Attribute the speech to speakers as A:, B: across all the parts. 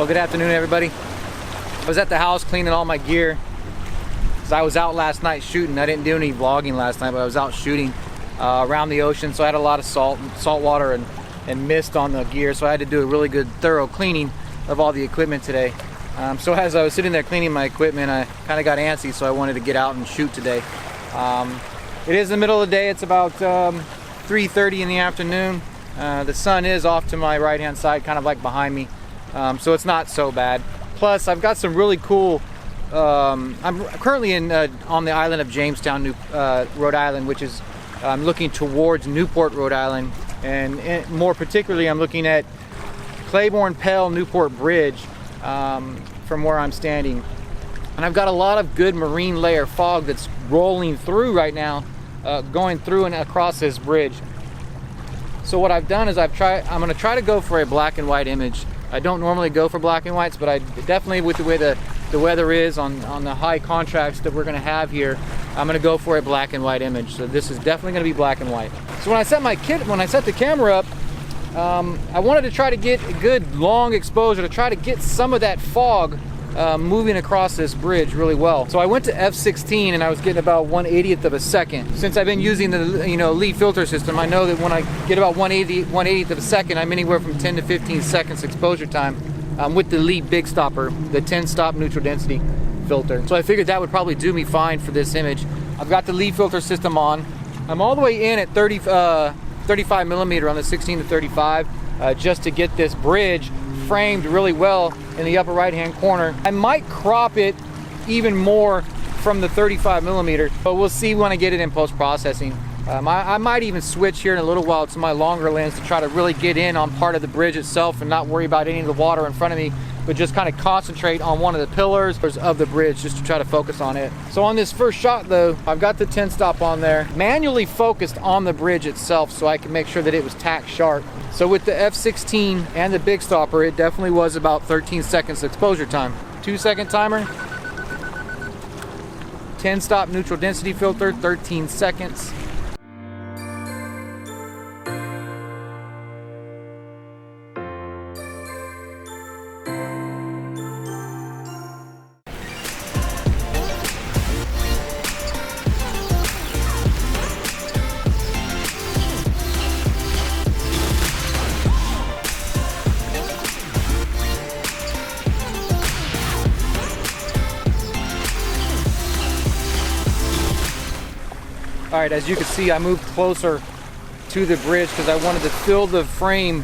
A: Well, good afternoon, everybody. I was at the house cleaning all my gear because I was out last night shooting. I didn't do any vlogging last night, but I was out shooting around the ocean, so I had a lot of salt water and mist on the gear, so I had to do a really good thorough cleaning of all the equipment today. So as I was sitting there cleaning my equipment, I kind of got antsy, so I wanted to get out and shoot today. It is the middle of the day. It's about 3:30 in the afternoon. The sun is off to my right hand side, kind of like behind me, so it's not so bad. Plus I've got some really cool I'm currently on the island of Jamestown, Rhode Island, which is I'm looking towards Newport, Rhode Island, and more particularly I'm looking at Claiborne Pell Newport Bridge from where I'm standing. And I've got a lot of good marine layer fog that's rolling through right now, going through and across this bridge. So what I've done is I'm going to try to go for a black and white image. I don't normally go for black and whites, but I definitely, with the way the weather is on the high contrast that we're going to have here, I'm going to go for a black and white image. So this is definitely going to be black and white. So when I set the camera up, I wanted to try to get a good long exposure to try to get some of that fog moving across this bridge really well. So I went to f/16 and I was getting about 1/80th of a second. Since I've been using the Lee filter system, I know that when I get about 1/80th of a second, I'm anywhere from 10 to 15 seconds exposure time with the Lee Big Stopper, the 10-stop neutral density filter. So I figured that would probably do me fine for this image. I've got the Lee filter system on. I'm all the way in at 35 millimeter on the 16 to 35 just to get this bridge framed really well in the upper right hand corner. I might crop it even more from the 35 millimeter, but we'll see when I get it in post-processing. I might even switch here in a little while to my longer lens to try to really get in on part of the bridge itself and not worry about any of the water in front of me, but just kind of concentrate on one of the pillars of the bridge just to try to focus on it. So on this first shot though, I've got the 10 stop on there, manually focused on the bridge itself so I can make sure that it was tack sharp. So with the f/16 and the Big Stopper, it definitely was about 13 seconds exposure time. 2-second timer, 10 stop neutral density filter, 13 seconds. All right, as you can see, I moved closer to the bridge because I wanted to fill the frame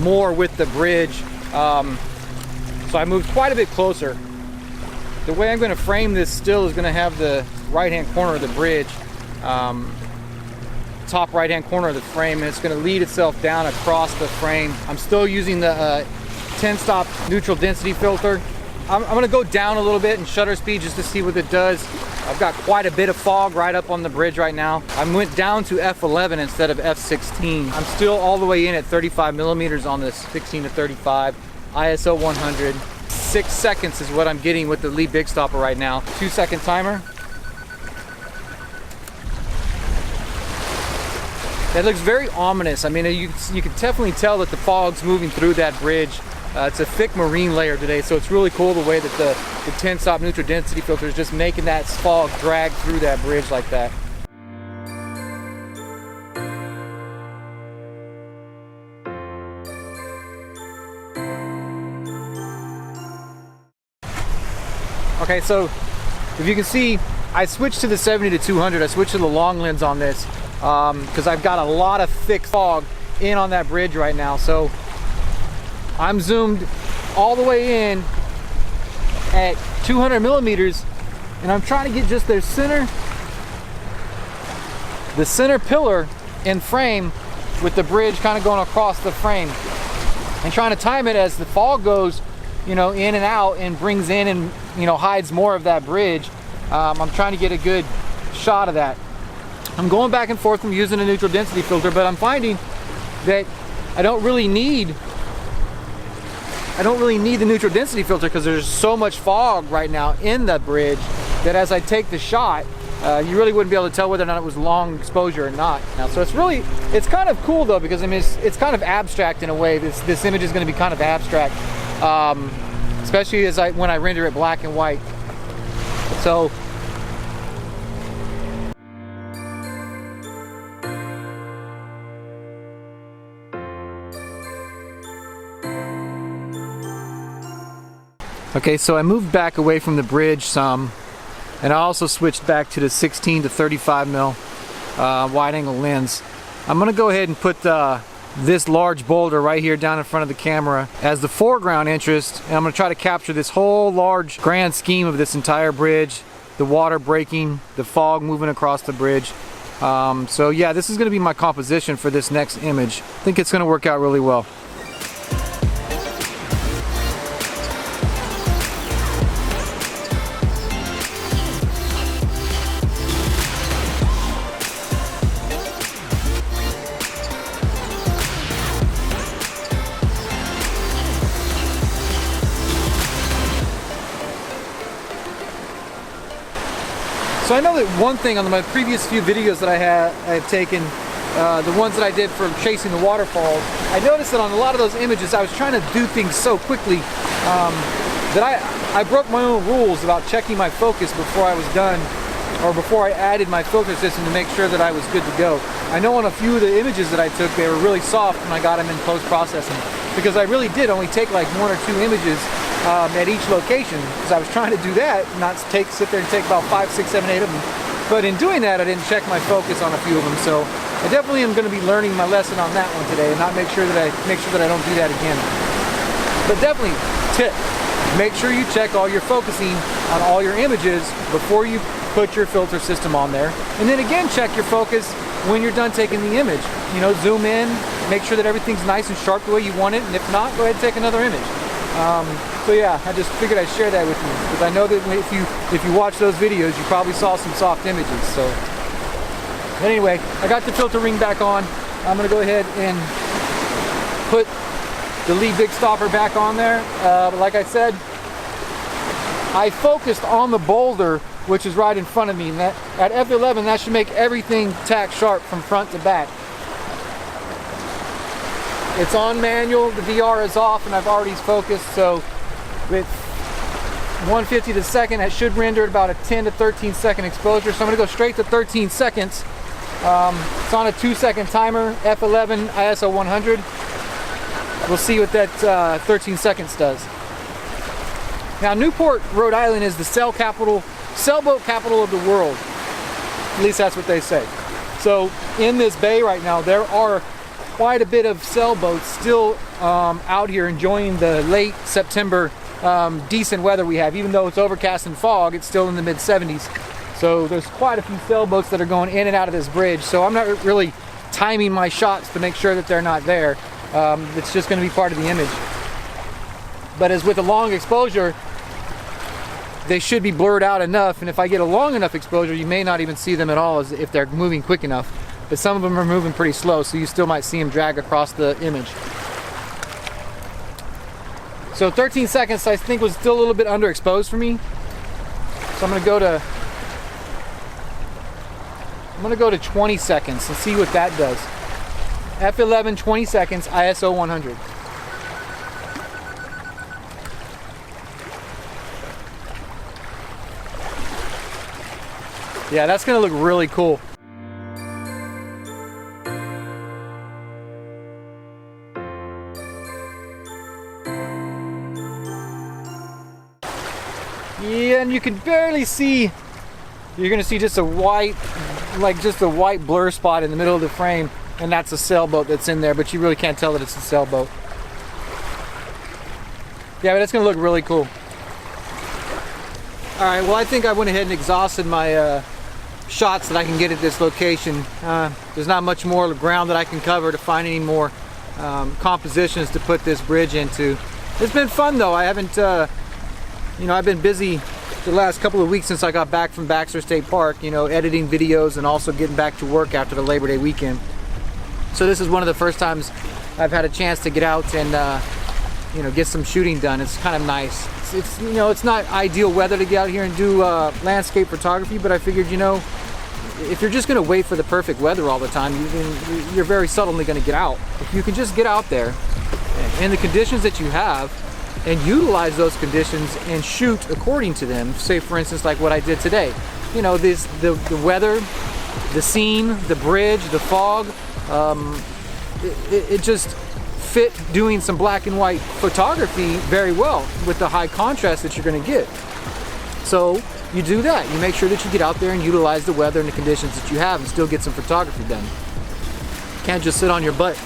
A: more with the bridge. So I moved quite a bit closer. The way I'm going to frame this still is going to have the right-hand corner of the bridge, top right-hand corner of the frame, and it's going to lead itself down across the frame. I'm still using the 10-stop neutral density filter. I'm going to go down a little bit in shutter speed just to see what it does. I've got quite a bit of fog right up on the bridge right now. I went down to f/11 instead of f/16. I'm still all the way in at 35 millimeters on this 16 to 35, ISO 100. 6 seconds is what I'm getting with the Lee Big Stopper right now. 2-second timer. That looks very ominous. I mean, you can definitely tell that the fog's moving through that bridge. It's a thick marine layer today, so it's really cool the way that the 10-stop neutral density filter is just making that fog drag through that bridge like that. Okay, so if you can see, I switched to the 70 to 200. I switched to the long lens on this because I've got a lot of thick fog in on that bridge right now. So I'm zoomed all the way in at 200 millimeters, and I'm trying to get just the center pillar in frame with the bridge kind of going across the frame, and trying to time it as the fog goes, in and out and brings in and, hides more of that bridge. I'm trying to get a good shot of that. I'm going back and forth from using a neutral density filter, but I'm finding that I don't really need the neutral density filter because there's so much fog right now in the bridge that as I take the shot, you really wouldn't be able to tell whether or not it was long exposure or not. Now, so it's kind of cool though, because I mean, it's kind of abstract in a way. This image is going to be kind of abstract. especially when I render it black and white. So okay, so I moved back away from the bridge some, and I also switched back to the 16 to 35 mil wide angle lens. I'm gonna go ahead and put this large boulder right here down in front of the camera as the foreground interest, and I'm gonna try to capture this whole large grand scheme of this entire bridge, the water breaking, the fog moving across the bridge. So yeah, this is gonna be my composition for this next image. I think it's gonna work out really well. So I know that one thing on my previous few videos that I've taken, the ones that I did for chasing the waterfalls, I noticed that on a lot of those images I was trying to do things so quickly that I broke my own rules about checking my focus before I was done, or before I added my filter system to make sure that I was good to go. I know on a few of the images that I took, they were really soft when I got them in post-processing, because I really did only take like 1 or 2 images at each location, because I was trying to do that, not sit there and take about 5, 6, 7, 8 of them. But in doing that, I didn't check my focus on a few of them. So I definitely am going to be learning my lesson on that one today, and not make sure that I don't do that again. But definitely, tip: make sure you check all your focusing on all your images before you put your filter system on there, and then again check your focus when you're done taking the image. You know, zoom in, make sure that everything's nice and sharp the way you want it, and if not, go ahead and take another image. So yeah, I just figured I'd share that with you, because I know that if you watch those videos, you probably saw some soft images. So anyway, I got the filter ring back on. I'm gonna go ahead and put the lead big stopper back on there. But like I said, I focused on the boulder, which is right in front of me. And at f11, that should make everything tack sharp from front to back. It's on manual, the VR is off, and I've already focused, so with 150 to the second, it should render at about a 10 to 13 second exposure. So I'm going to go straight to 13 seconds. It's on a 2-second timer, f11, ISO 100. We'll see what that 13 seconds does. Now, Newport, Rhode Island is the sailboat capital of the world. At least that's what they say. So in this bay right now, there are quite a bit of sailboats still out here enjoying the late September decent weather we have. Even though it's overcast and fog, it's still in the mid-70s. So there's quite a few sailboats that are going in and out of this bridge. So I'm not really timing my shots to make sure that they're not there. It's just going to be part of the image. But as with a long exposure, they should be blurred out enough, and if I get a long enough exposure, you may not even see them at all if they're moving quick enough. But some of them are moving pretty slow, so you still might see them drag across the image. So 13 seconds I think was still a little bit underexposed for me. So I'm gonna go to 20 seconds and see what that does. F11, 20 seconds, ISO 100. Yeah, that's gonna look really cool. Yeah, and you can barely see, you're gonna see just a white, just a white blur spot in the middle of the frame, and that's a sailboat that's in there, but you really can't tell that it's a sailboat. Yeah, but it's gonna look really cool. All right, well, I think I went ahead and exhausted my shots that I can get at this location. There's not much more ground that I can cover to find any more compositions to put this bridge into. It's been fun though. I haven't, I've been busy the last couple of weeks since I got back from Baxter State Park, editing videos and also getting back to work after the Labor Day weekend. So this is one of the first times I've had a chance to get out and, get some shooting done. It's kind of nice. It's not ideal weather to get out here and do landscape photography, but I figured, if you're just going to wait for the perfect weather all the time, you're very suddenly going to get out. If you can just get out there in the conditions that you have, and utilize those conditions and shoot according to them. Say for instance, like what I did today. You know, the weather, the scene, the bridge, the fog, it just fit doing some black and white photography very well with the high contrast that you're going to get. So you do that. You make sure that you get out there and utilize the weather and the conditions that you have and still get some photography done. You can't just sit on your butt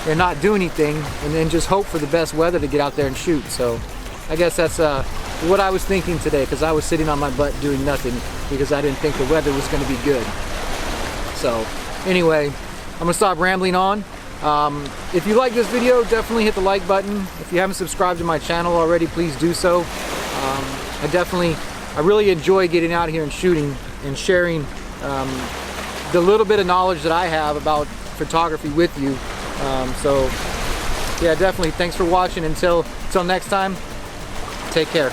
A: and not do anything and then just hope for the best weather to get out there and shoot. So I guess that's what I was thinking today, because I was sitting on my butt doing nothing because I didn't think the weather was going to be good. So anyway, I'm going to stop rambling on. If you like this video, definitely hit the like button. If you haven't subscribed to my channel already, please do so. I really enjoy getting out here and shooting and sharing the little bit of knowledge that I have about photography with you. So yeah, definitely thanks for watching. Until next time, take care.